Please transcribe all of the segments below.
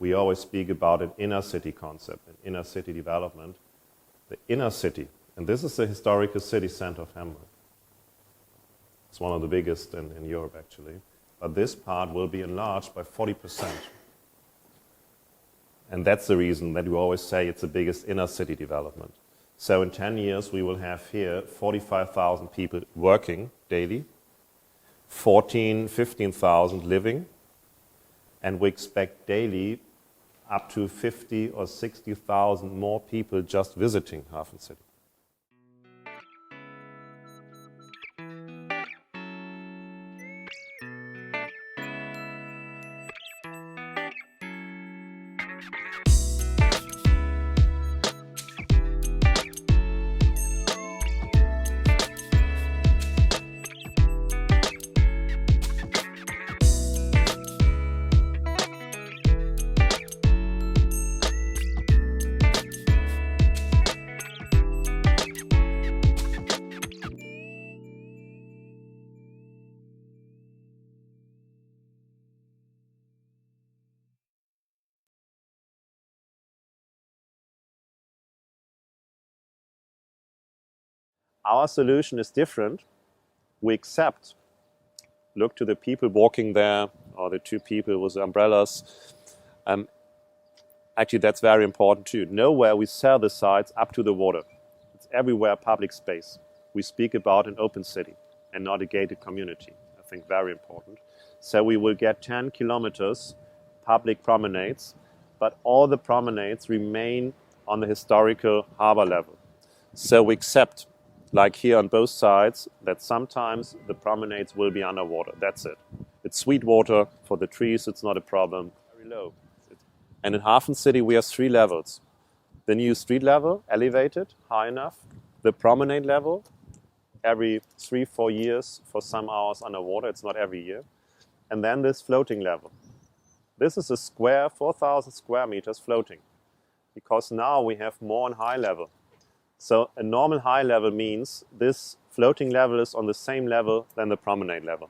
We always speak about an inner city concept, an inner city development. The inner city, and this is the historical city center of Hamburg. It's one of the biggest in Europe, actually. But this part will be enlarged by 40%. And that's the reason that we always say it's the biggest inner city development. So in 10 years, we will have here 45,000 people working daily, 15,000 living, and we expect daily up to 50 or 60,000 more people just visiting HafenCity. Our solution is different. We accept, look to the people walking there, or the two people with umbrellas. Actually, that's very important too. Nowhere we sell the sites up to the water. It's everywhere public space. We speak about an open city and not a gated community. I think very important. So we will get 10 kilometers public promenades, but all the promenades remain on the historical harbor level. So we accept, like here on both sides, that sometimes the promenades will be underwater. That's it. It's sweet water for the trees. It's not a problem. Very low. And in HafenCity, we have 3 levels. The new street level, elevated, high enough. The promenade level, every 3-4 years for some hours underwater. It's not every year. And then this floating level. This is a square, 4,000 square meters floating. Because now we have more on high level. So a normal high level means this floating level is on the same level than the promenade level.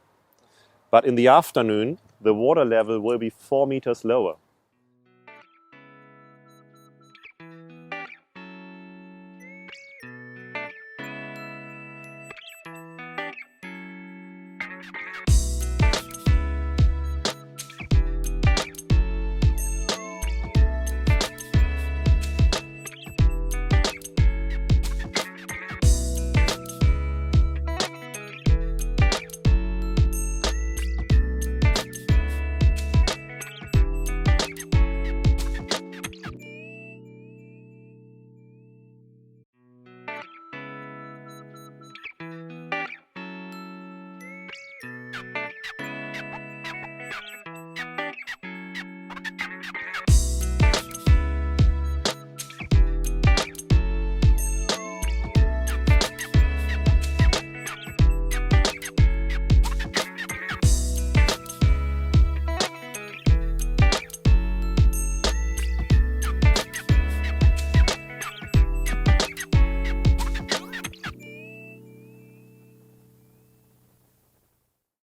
But in the afternoon, the water level will be 4 meters lower.